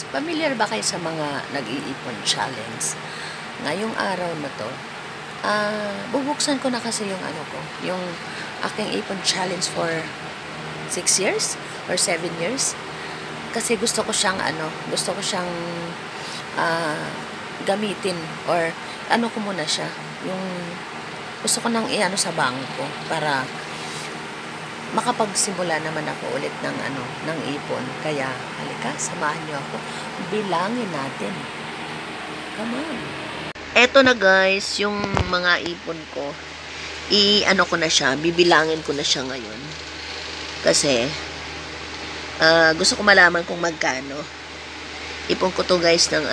Familiar ba kayo sa mga nag-iipon challenge? Ngayong araw na to, bubuksan ko na kasi yung ano ko, yung aking ipon challenge for 6 years or 7 years. Kasi gusto ko siyang gamitin or ano ko muna siya, yung gusto ko nang iano sa bangko para makapagsimula naman ako ulit ng ipon. Kaya halika, samahan niyo ako, bilangin natin. Come on. Eto na guys, yung mga ipon ko, i-ano ko na siya, bibilangin ko na siya ngayon. Kasi gusto ko malaman kung magkano. Ipon ko to guys ng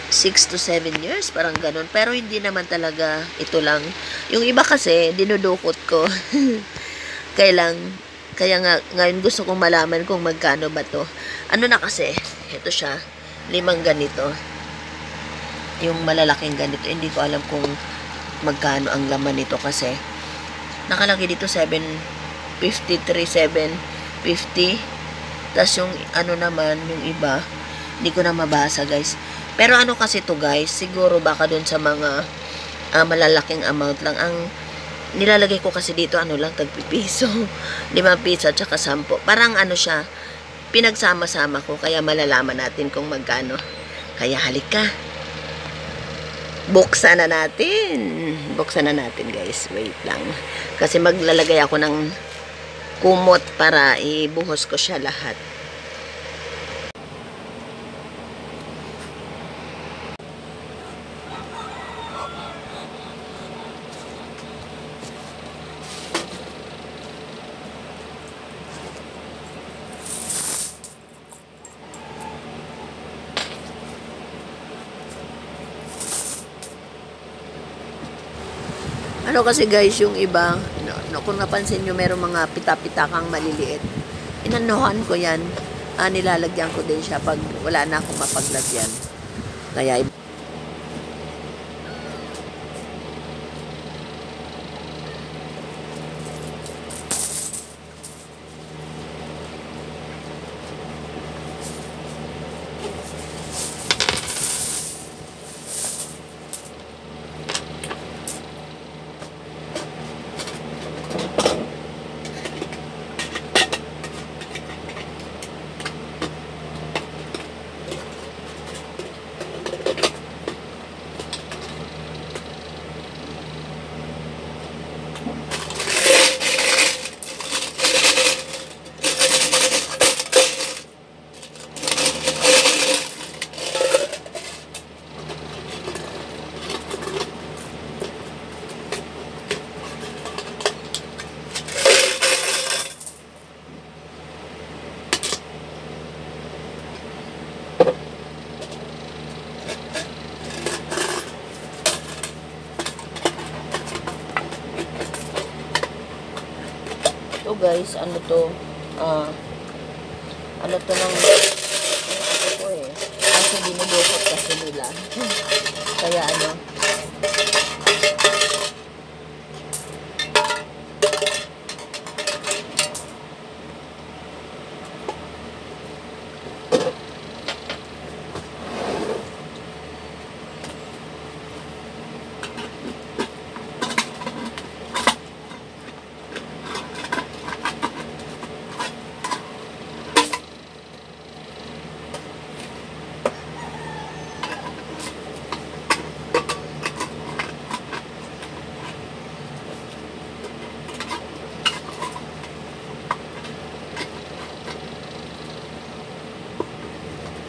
6 to 7 years, parang ganun. Pero hindi naman talaga ito lang. Yung iba kasi, dinudukot ko. Kaya nga, ngayon gusto kong malaman kung magkano ba to. Ano na kasi, ito siya, 5 ganito. Yung malalaking ganito, hindi ko alam kung magkano ang laman nito kasi nakalagay dito 753, 750. Tas yung naman, yung iba, hindi ko na mabasa guys. Pero ano kasi to guys, siguro baka dun sa mga malalaking amount lang. Ang nilalagay ko kasi dito, lang, tagpipiso. 5 piso at saka 10. Parang siya, pinagsama-sama ko, kaya malalaman natin kung magkano. Kaya halika. Buksan na natin. Buksan na natin guys. Wait lang. Kasi maglalagay ako ng kumot para ibuhos ko siya lahat. Ano kasi guys, yung iba, kung napansin nyo, meron mga pita-pita kang maliliit. Inanuhan ko yan. Nilalagyan ko din siya pag wala na akong mapaglagyan. Kaya ito guys, ano to ng ko kasi dinudukot kasi nila. Kaya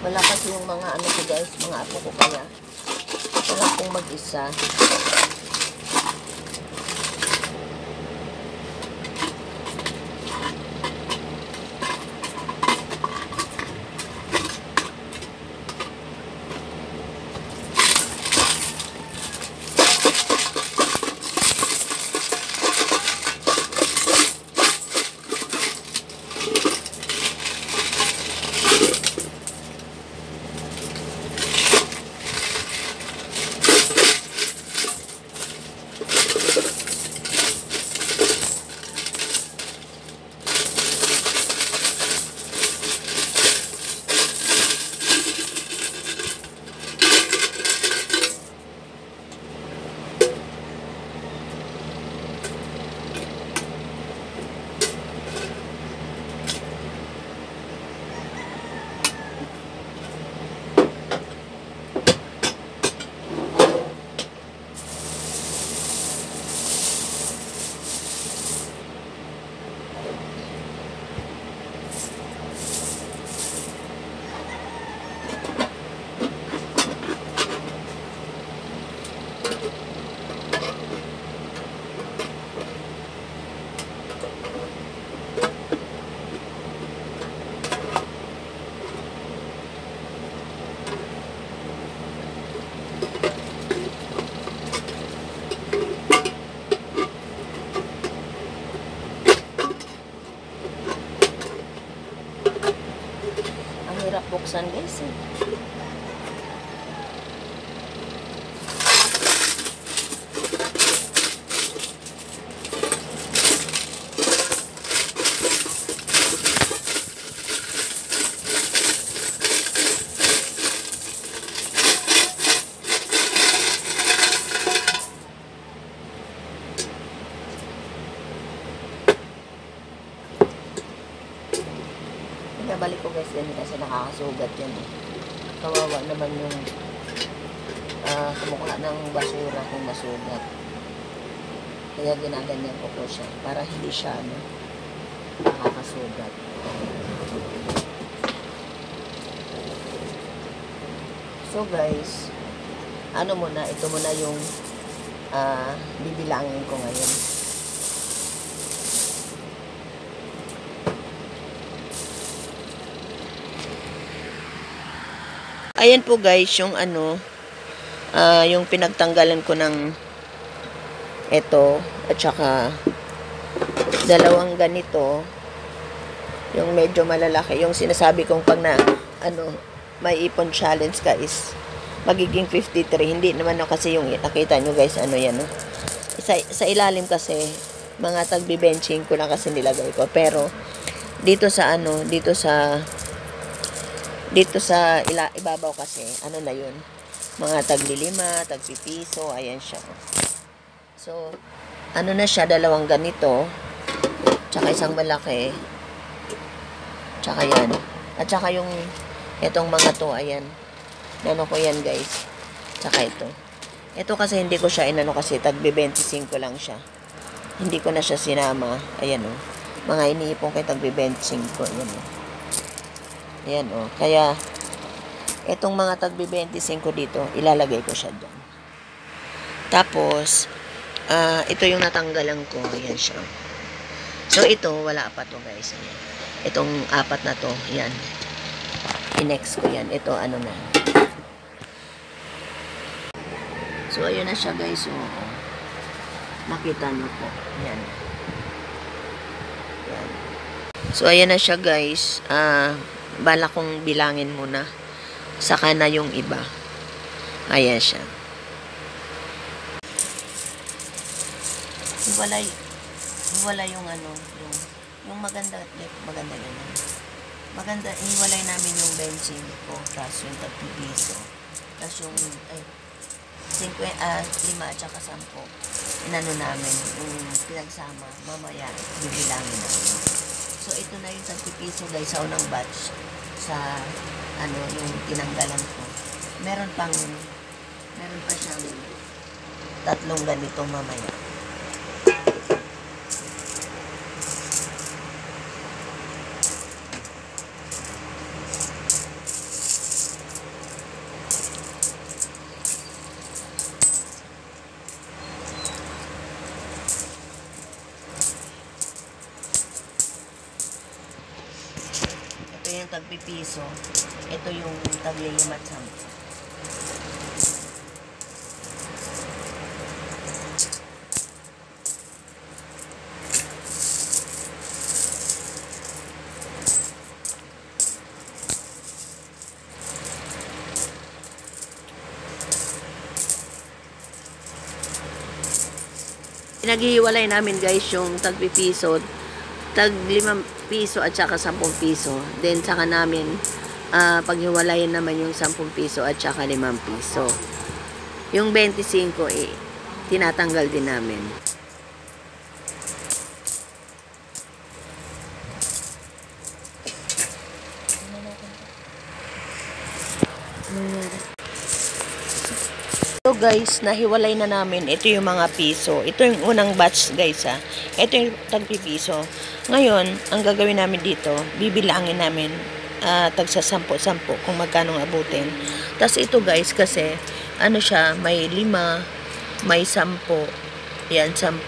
wala kasi yung mga ko guys, mga apo ko, kaya wala akong mag-isa. Ang hirap buksan guys eh. Nabalik ko guys yan kasi nakakasugat yan eh. Kawawa naman yung kumukha ng basura kung masugat. Kaya ginaganyan ko siya para hindi siya nakakasugat. So guys, ito muna yung bibilangin ko ngayon. Ayan po guys, yung yung pinagtanggalan ko ng ito, at saka dalawang ganito, yung medyo malalaki, yung sinasabi kong pag may ipon challenge ka is magiging 53, hindi naman kasi yung nakita nyo guys, yan sa ilalim kasi, mga tagbi-benching ko lang kasi nilagay ko, pero dito sa ibabaw kasi, na yun, mga tagli-5, tagpipiso, ayan siya. So, na siya, dalawang ganito, tsaka isang malaki, tsaka yan. At tsaka yung, itong mga to, ayan. Ko yan guys. Tsaka ito. Ito kasi hindi ko siya kasi tagbi-25 lang siya. Hindi ko na siya sinama. Ayan o. Mga iniipon kay tagbi-25. Ayan o. Ayan o. Kaya, itong mga tagbi-25 dito, ilalagay ko siya dyan. Tapos, ito yung natanggalan ko. Ayan siya. So, ito, wala pa to guys. Ayan. Itong apat na to, yan. I-next ko yan. Ito, na. So, ayun na siya guys. So, nakita nyo po. Yan. Yan. So, ayan na siya guys. Bala kong bilangin muna. Saka na yung iba. Ayan siya. Hiwalay yung yung maganda ganyan. Maganda, hiwalay namin yung benching ko, tapos yung tagpipiso, tapos yung 5 at saka 10. Namin yung pinagsama, mamaya bibilangin namin. So ito na yung tagpipiso guys sa unang batch sa yung tinanggalan ko. Meron pa siyang 3 ganito mamaya. Ito yung tagpipiso. Ito yung tagli-5 at 10. Pinaghihiwalay namin guys yung tagpipiso, tag 5 piso at saka 10 piso. Then saka namin paghiwalayin naman yung 10 piso at saka 5 piso. Yung 25 tinatanggal din namin. So guys, nahiwalay na namin. Ito yung mga piso. Ito yung unang batch guys ha. Ito yung tagpipiso. Ngayon, ang gagawin namin dito, bibilangin namin tagsa 10 kung magkano abutin. Tapos ito guys, kasi siya, may 5, may 10. Yan, 10.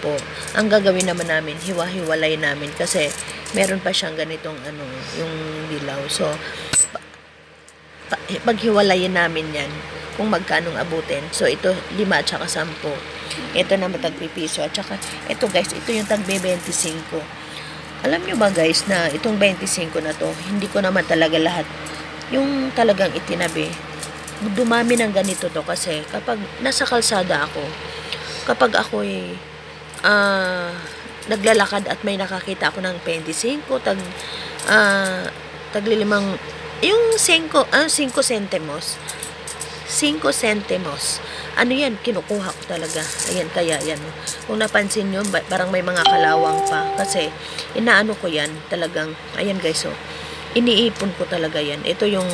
Ang gagawin naman namin, hiwa-hiwalay namin kasi meron pa siyang ganitong yung dilaw. So, paghiwalayin namin yan kung magkanong abutin. So, ito 5 at saka 10. Ito na matagpipiso. At saka, ito guys, ito yung tagbe-25. Alam nyo ba guys na itong 25 na to, hindi ko naman talaga lahat yung talagang itinabi. Dumami ng ganito to kasi kapag nasa kalsada ako, kapag ako'y naglalakad at may nakakita ako ng 25, taglilimang, yung 5 centimos, 5 centimos, ano yan, kinukuha ko talaga. Ayan, kaya yan. Kung napansin nyo, parang may mga kalawang pa. Kasi, inaano ko yan, talagang, ayan guys, so, iniipon ko talaga yan. Ito yung,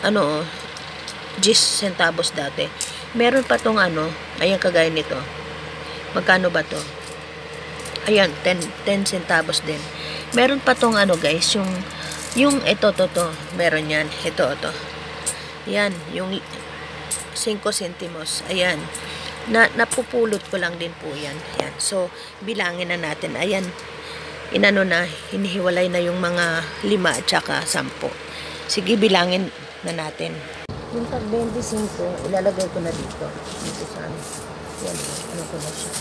10 centavos dati. Meron pa tong ayan, kagaya nito. Magkano ba to? Ayan, 10 centavos din. Meron pa tong guys, yung ito, meron yan. Ito. Yan, yung 5 centimos. Ayan. Napupulot ko lang din po yan. Ayan. So, bilangin na natin. Ayan. Hinihiwalay na yung mga 5 at saka 10. Sige, bilangin na natin. Yung tag 25, ilalagay ko na dito. Dito sa yan. Ano ko na siya.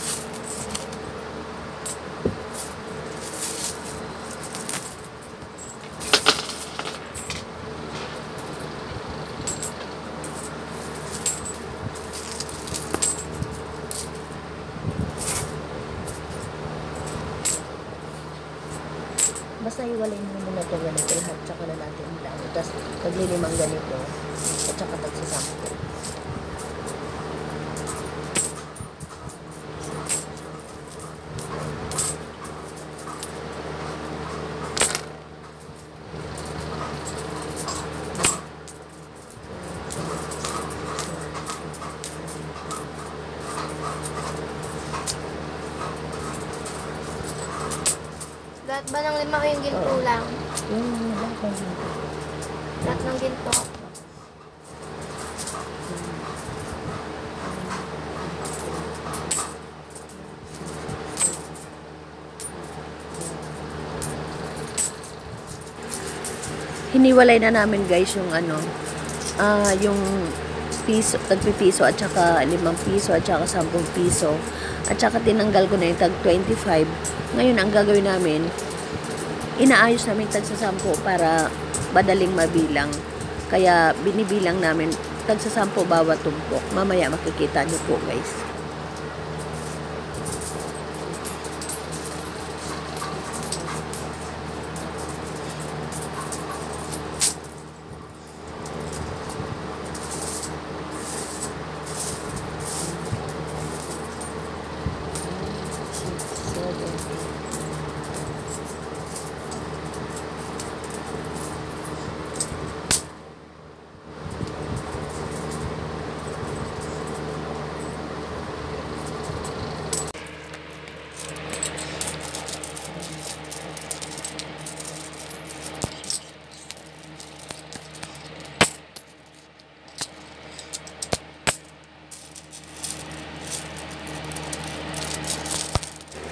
Basta iwalay mo muna ito ganito lahat, tsaka na natin ilang. Tapos, taglilimang ganito, at tsaka tagsasampo. Lahat ba ng 5 yung ginto lang? Lahat ng ginto. Lahat ng ginto. Hiniwalay na namin guys yung yung piso, tagpipiso at saka 5 piso at saka 10 piso. At saka tinanggal ko na yung tag 25. Ngayon, ang gagawin namin, inaayos namin tag sa 10 para madaling mabilang. Kaya binibilang namin tag sa 10 bawat tumpok. Mamaya makikita nyo po guys.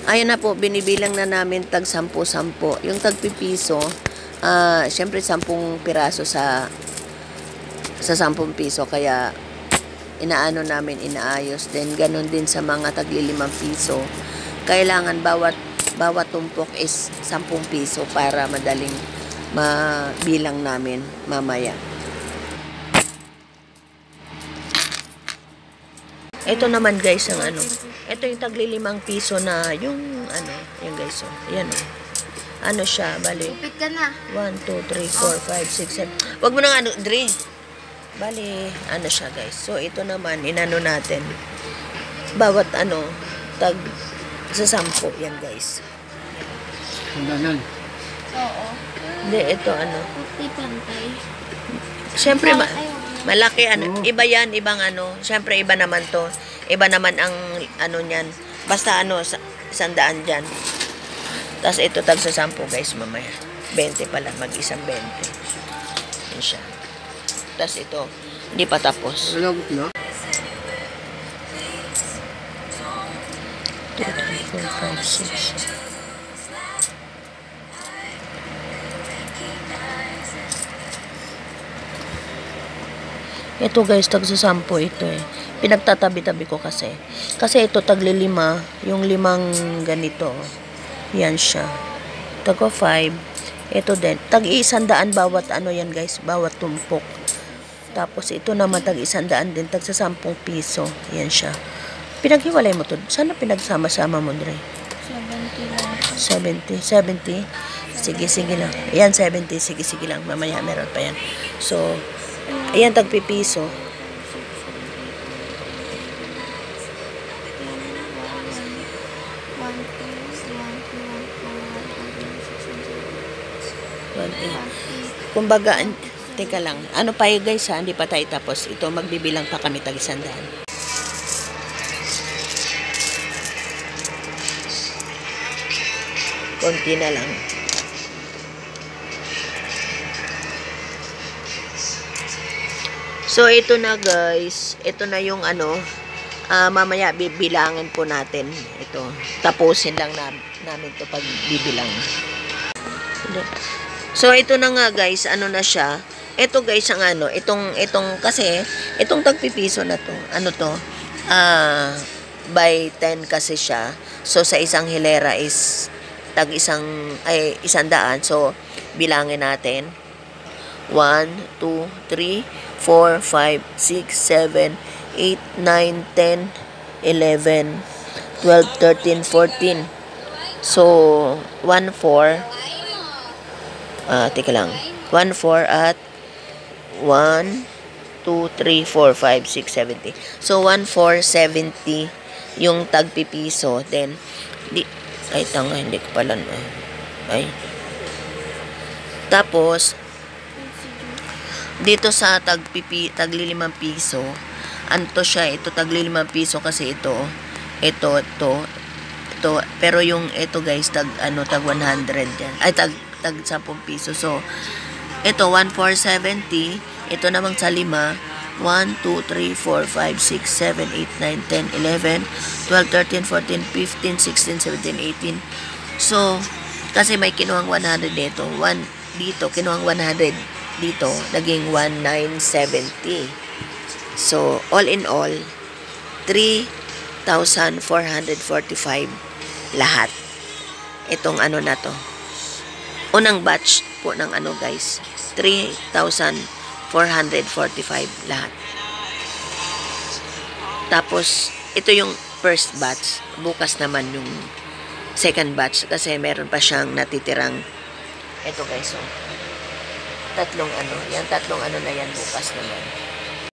Ayan na po, binibilang na namin tag 10-10. Yung tag pipiso, syempre 10 piraso sa 10 piso. Kaya inaano namin, inaayos din. Ganon din sa mga tagli 5 piso. Kailangan bawat tumpok is 10 piso para madaling mabilang namin mamaya. Ito naman guys ang ito yung tagli 5 piso na yung yung guys yan siya, bali. Upit ka na. 1, 2, 3, 4, 5, 6, 7. Wag mo na Dre. Bali, siya guys. So ito naman inano natin. Bawat tag sa 10 yan guys. Ganun. Oo. Hindi, ito Puti pantay. Siyempre, malaki iba yan, ibang siyempre iba naman to. Iba naman ang niyan. Basta 100 dyan. Tapos ito tag sa 10 guys mamaya. 20 pala, mag-isang 20. Yan siya. Tapos ito, hindi pa tapos. Alabot na? 2, 3, 4, 5, 6. Ito guys, tag sa 10 ito eh. Pinagtatabi-tabi ko kasi. Kasi ito tagli 5, yung 5 ganito. Yan siya. Tago 5, Ito din. Tag-100 bawat ano yan guys. Bawat tumpok. Tapos ito naman tag-100 din. Tag sa 10 piso. Yan siya. Pinaghiwalay mo to. Sana pinagsama-sama mo, Dre? 70 lang. 70. 70. Sige lang. Ayan, 70. Sige lang. Mamaya meron pa yan. So, ayan, tagpipiso. Kumbaga, teka lang. Ano pa yun guys ha? Hindi pa tayo tapos. Ito, magbibilang pa kami tag-100. Konti na lang. So, ito na guys. Ito na yung ano. Mamaya bibilangin po natin. Ito. Tapusin lang namin to pag bibilang. So, ito na nga guys. Ano na siya. Ito guys ang ano. Itong kasi, itong tagpipiso na to. Ano to? By 10 kasi siya. So, sa isang hilera is tag 100. So, bilangin natin. 1, 2, 3, 4, 5, 6, 7, 8, 9, 10, 11, 12, 13, 14. So, 1-4. Teka lang. 1-4 at 1, 2, 3, 4, 5, 6, 70. So, 1-4, 70 yung tagpipiso. Then, ay, tanga, hindi ko pala. Ay. Tapos, dito sa tagli 5 piso, anto siya, ito tagli 5 piso kasi ito, pero yung ito guys, tag 100 yan. Ay, tag 10 piso. So, ito, 1,470. Ito namang sa 5, 1, 2, 3, 4, 5, 6, 7, 8, 9, 10, 11, 12, 13, 14, 15, 16, 17, 18. So, kasi may kinuhang 100 dito. Dito, kinuhang 100 dito, naging 1,970. So, all in all, 3,445 lahat. Itong ano na to. Unang batch po ng ano guys, 3,445 lahat. Tapos, ito yung first batch. Bukas naman yung second batch kasi meron pa siyang natitirang ito guys, so tatlong ano na yan bukas naman.